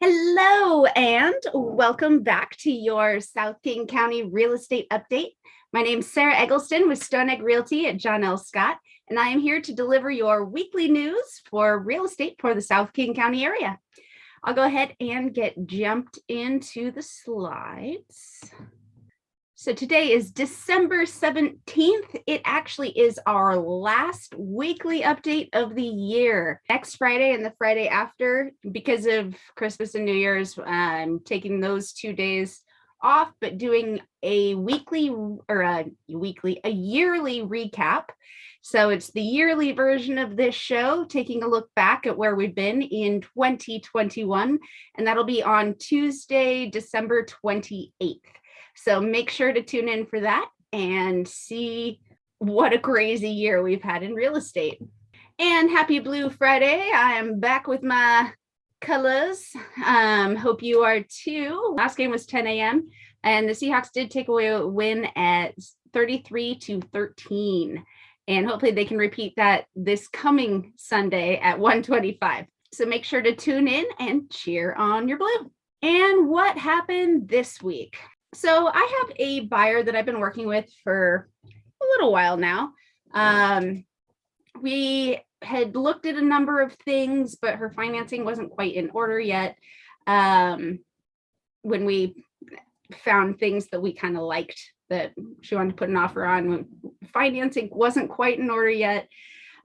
Hello and welcome back to your South King County real estate update. My name is Sarah Eggleston with Stone Egg Realty at John L. Scott, and I am here to deliver your weekly news for real estate for the South King County area. I'll go ahead and get jumped into the slides. So today is December 17th. It actually is our last weekly update of the year. Next Friday and the Friday after, because of Christmas and New Year's, I'm taking those 2 days off, but doing a yearly recap. So it's the yearly version of this show, taking a look back at where we've been in 2021, and that'll be on Tuesday, December 28th. So make sure to tune in for that and see what a crazy year we've had in real estate. And happy Blue Friday. I am back with my colors. Hope you are too. Last game was 10 a.m. and the Seahawks did take away a win at 33-13. And hopefully they can repeat that this coming Sunday at 1:25. So make sure to tune in and cheer on your blue. And what happened this week? So I have a buyer that I've been working with for a little while now. We had looked at a number of things, but her financing wasn't quite in order yet. When we found things that we kind of liked that she wanted to put an offer on, financing wasn't quite in order yet.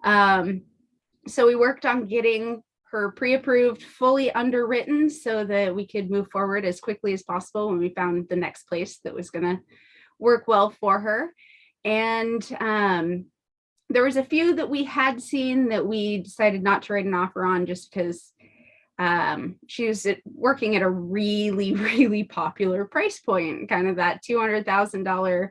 So we worked on getting her pre-approved, fully underwritten so that we could move forward as quickly as possible when we found the next place that was going to work well for her. And there was a few that we had seen that we decided not to write an offer on just because she was working at a really, really popular price point. Kind of that $200,000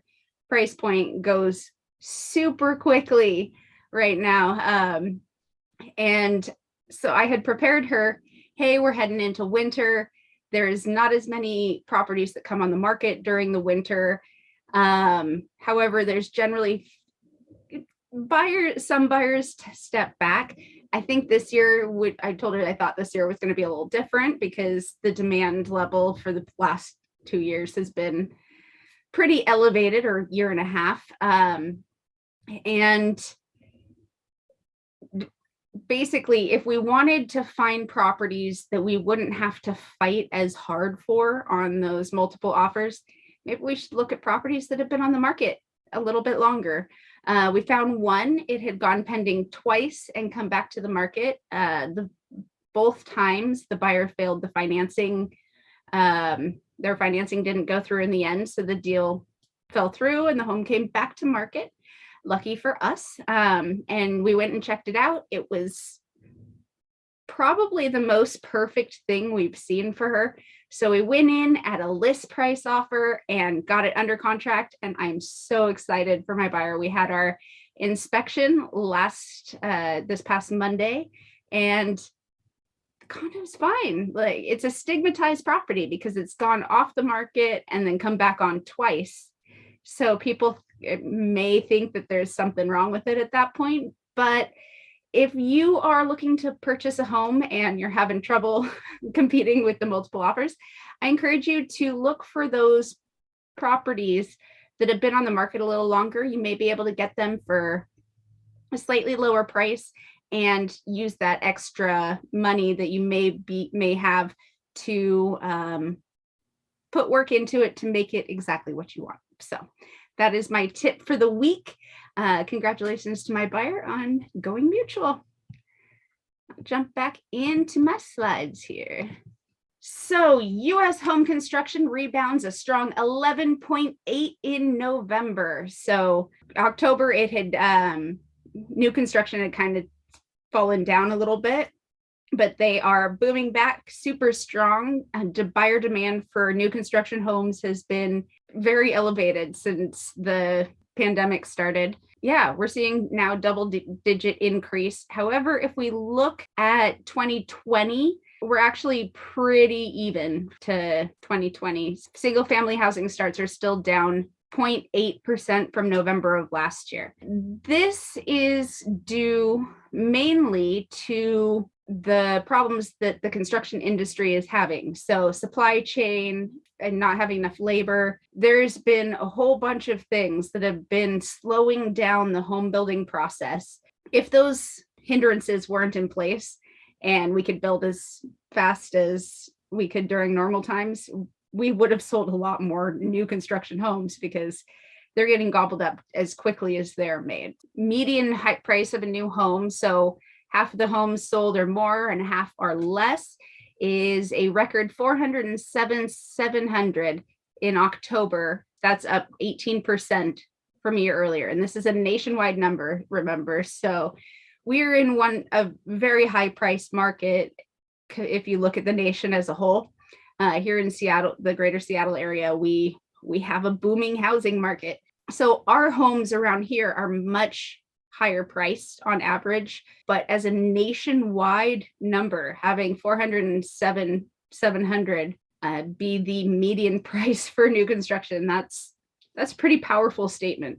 price point goes super quickly right now. And so I had prepared her, hey, we're heading into winter. There's not as many properties that come on the market during the winter. However, there's generally some buyers step back. I think this year I told her I thought this year was going to be a little different because the demand level for the last 2 years has been pretty elevated, or year and a half. And basically, if we wanted to find properties that we wouldn't have to fight as hard for on those multiple offers, maybe we should look at properties that have been on the market a little bit longer. We found one, it had gone pending twice and come back to the market. Both times the buyer failed the financing. Their financing didn't go through in the end, so the deal fell through and the home came back to market. Lucky for us. And we went and checked it out. It was probably the most perfect thing we've seen for her. So we went in at a list price offer and got it under contract. And I'm so excited for my buyer. We had our inspection this past Monday, and the condo's fine. Like, it's a stigmatized property because it's gone off the market and then come back on twice. So people may think that there's something wrong with it at that point. But if you are looking to purchase a home and you're having trouble competing with the multiple offers, I encourage you to look for those properties that have been on the market a little longer. You may be able to get them for a slightly lower price and use that extra money that you may have to put work into it to make it exactly what you want. So that is my tip for the week. Congratulations to my buyer on going mutual. I'll jump back into my slides here. So U.S. home construction rebounds a strong 11.8 in November. So October, it had new construction had kind of fallen down a little bit, but they are booming back super strong. And buyer demand for new construction homes has been very elevated since the pandemic started. Yeah, we're seeing now double-digit increase. However, if we look at 2020, we're actually pretty even to 2020. Single family housing starts are still down 0.8% from November of last year. This is due mainly to the problems that the construction industry is having. So supply chain and not having enough labor. There's been a whole bunch of things that have been slowing down the home building process. If those hindrances weren't in place and we could build as fast as we could during normal times, we would have sold a lot more new construction homes because they're getting gobbled up as quickly as they're made. Median price of a new home, so half of the homes sold or more and half are less, is a record 407,700 in October. That's up 18% from a year earlier. And this is a nationwide number, remember. So we're in a very high priced market if you look at the nation as a whole. Here in Seattle, the greater Seattle area, we have a booming housing market. So our homes around here are much higher priced on average, but as a nationwide number, having 407,700 be the median price for new construction, that's a pretty powerful statement.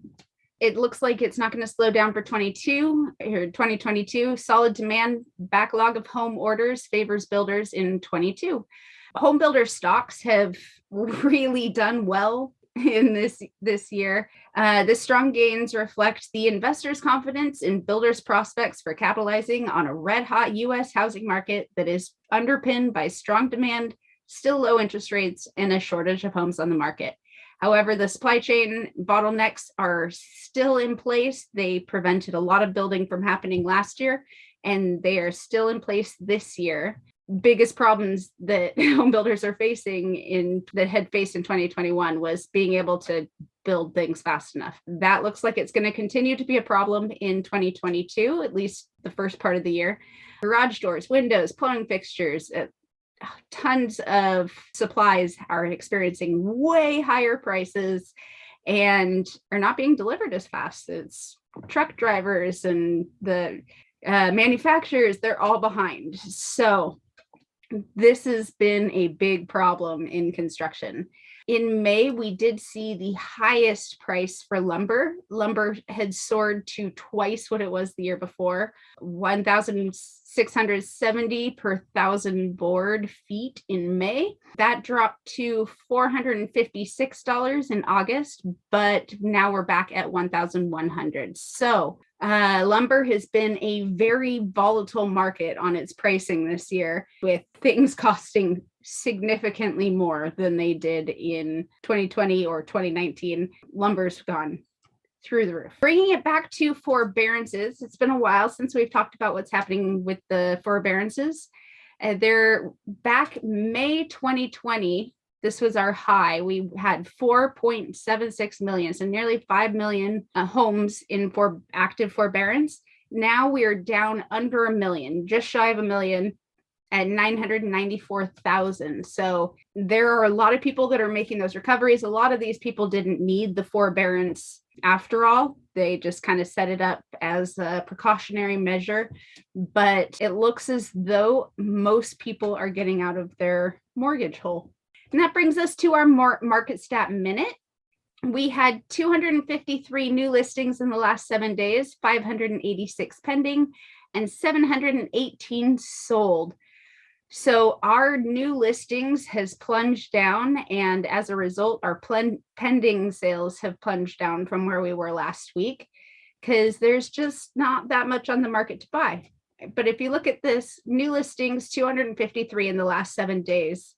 It looks like it's not going to slow down for 2022. Solid demand, backlog of home orders favors builders in 22. Home builder stocks have really done well in this year. The strong gains reflect the investors' confidence in builders' prospects for capitalizing on a red-hot U.S. housing market that is underpinned by strong demand, still low interest rates, and a shortage of homes on the market. However, the supply chain bottlenecks are still in place. They prevented a lot of building from happening last year, and they are still in place this year. Biggest problems that home builders are facing that had faced in 2021 was being able to build things fast enough. That looks like it's going to continue to be a problem in 2022, at least the first part of the year. Garage doors, windows, plumbing fixtures, tons of supplies are experiencing way higher prices and are not being delivered as fast. It's truck drivers and the manufacturers, they're all behind. So this has been a big problem in construction. In May, we did see the highest price for lumber. Lumber had soared to twice what it was the year before, 1,670 per thousand board feet in May. That dropped to $456 in August, but now we're back at 1,100. So lumber has been a very volatile market on its pricing this year, with things costing significantly more than they did in 2020 or 2019. Lumber's gone through the roof. Bringing it back to forbearances, it's been a while since we've talked about what's happening with the forbearances. They're back May 2020. This was our high. We had 4.76 million, so nearly 5 million homes in active forbearance. Now we are down under a million, just shy of a million, at 994,000. So there are a lot of people that are making those recoveries. A lot of these people didn't need the forbearance after all. They just kind of set it up as a precautionary measure. But it looks as though most people are getting out of their mortgage hole. And that brings us to our market stat minute. We had 253 new listings in the last 7 days, 586 pending, and 718 sold. So our new listings has plunged down, and as a result, our pending sales have plunged down from where we were last week because there's just not that much on the market to buy. But if you look at this, new listings, 253 in the last 7 days,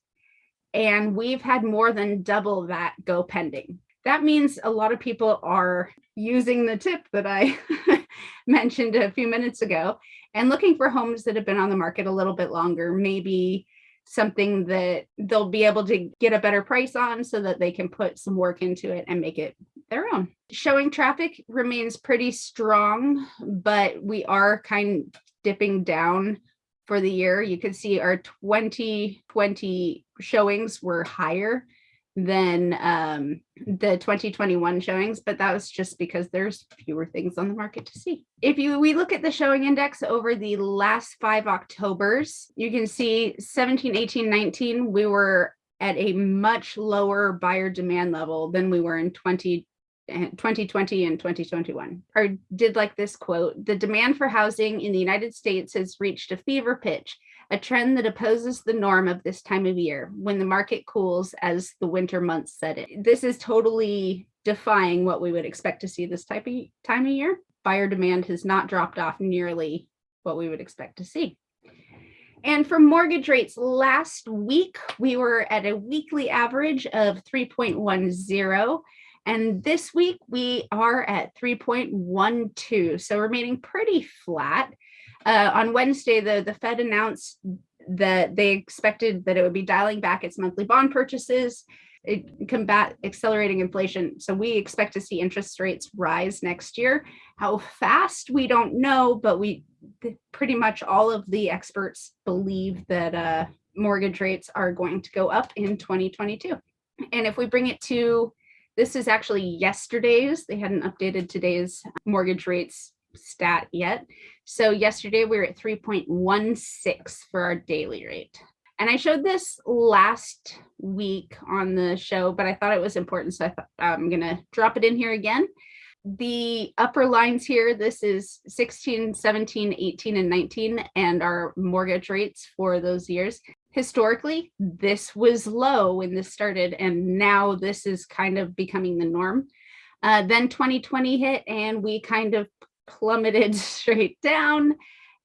and we've had more than double that go pending. That means a lot of people are using the tip that I mentioned a few minutes ago and looking for homes that have been on the market a little bit longer, maybe something that they'll be able to get a better price on so that they can put some work into it and make it their own. Showing traffic remains pretty strong, but we are kind of dipping down for the year. You can see our 2020 showings were higher than the 2021 showings, but that was just because there's fewer things on the market to see. If we look at the showing index over the last 5 Octobers, you can see 17, 18, 19, we were at a much lower buyer demand level than we were in 2020 and 2021. I did like this quote: "The demand for housing in the United States has reached a fever pitch a trend that opposes the norm of this time of year when the market cools as the winter months set in. This is totally defying what we would expect to see this time of year. Buyer demand has not dropped off nearly what we would expect to see. And for mortgage rates, last week, we were at a weekly average of 3.10. And this week, we are at 3.12. So remaining pretty flat. On Wednesday, the Fed announced that they expected that it would be dialing back its monthly bond purchases, combat accelerating inflation. So we expect to see interest rates rise next year. How fast, we don't know, but pretty much all of the experts believe that mortgage rates are going to go up in 2022. And if we bring it to, this is actually yesterday's, they hadn't updated today's mortgage rates stat yet. So yesterday we were at 3.16 for our daily rate. And I showed this last week on the show, but I thought it was important, so I thought I'm going to drop it in here again. The upper lines here, this is 16, 17, 18, and 19, and our mortgage rates for those years. Historically, this was low when this started, and now this is kind of becoming the norm. Then 2020 hit, and we kind of plummeted straight down.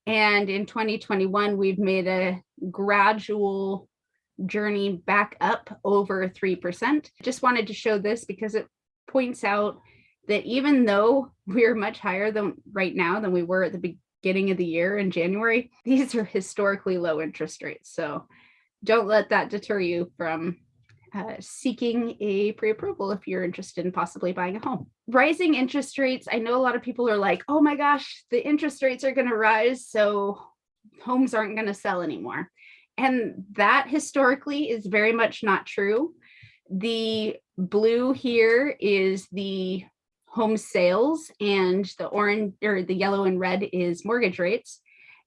And in 2021, we've made a gradual journey back up over 3%. Just wanted to show this because it points out that even though we're much higher than right now than we were at the beginning of the year in January, these are historically low interest rates. So don't let that deter you from seeking a pre-approval if you're interested in possibly buying a home. Rising interest rates, I know a lot of people are like, oh my gosh, the interest rates are going to rise, so homes aren't going to sell anymore. And that historically is very much not true. The blue here is the home sales, and the orange or the yellow and red is mortgage rates.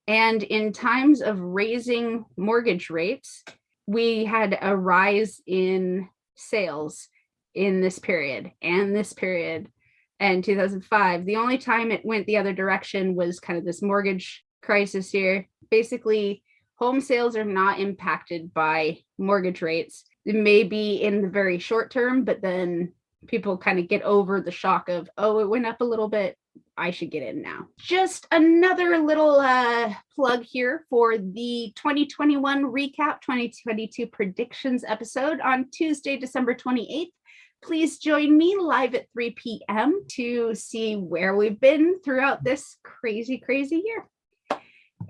And in times of raising mortgage rates, we had a rise in sales in this period and this period and 2005. The only time it went the other direction was kind of this mortgage crisis here. Basically, home sales are not impacted by mortgage rates. It may be in the very short term, but then people kind of get over the shock of, oh, it went up a little bit, I should get in now. Just another little plug here for the 2021 recap 2022 predictions episode on Tuesday, December 28th. Please join me live at 3 p.m. to see where we've been throughout this crazy, crazy year.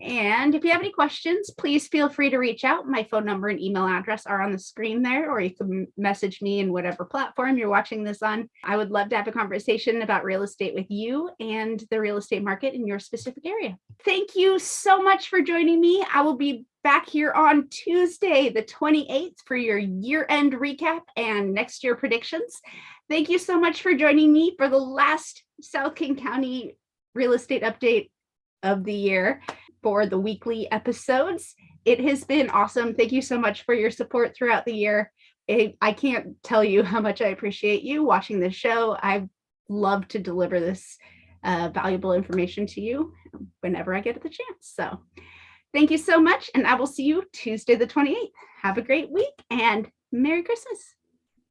And if you have any questions, please feel free to reach out. My phone number and email address are on the screen there, or you can message me in whatever platform you're watching this on. I would love to have a conversation about real estate with you and the real estate market in your specific area. Thank you so much for joining me. I will be back here on Tuesday, the 28th, for your year-end recap and next year predictions. Thank you so much for joining me for the last South King County real estate update of the year for the weekly episodes. It has been awesome. Thank you so much for your support throughout the year. I can't tell you how much I appreciate you watching this show. I love to deliver this valuable information to you whenever I get the chance. So thank you so much, and I will see you Tuesday the 28th. Have a great week and Merry Christmas.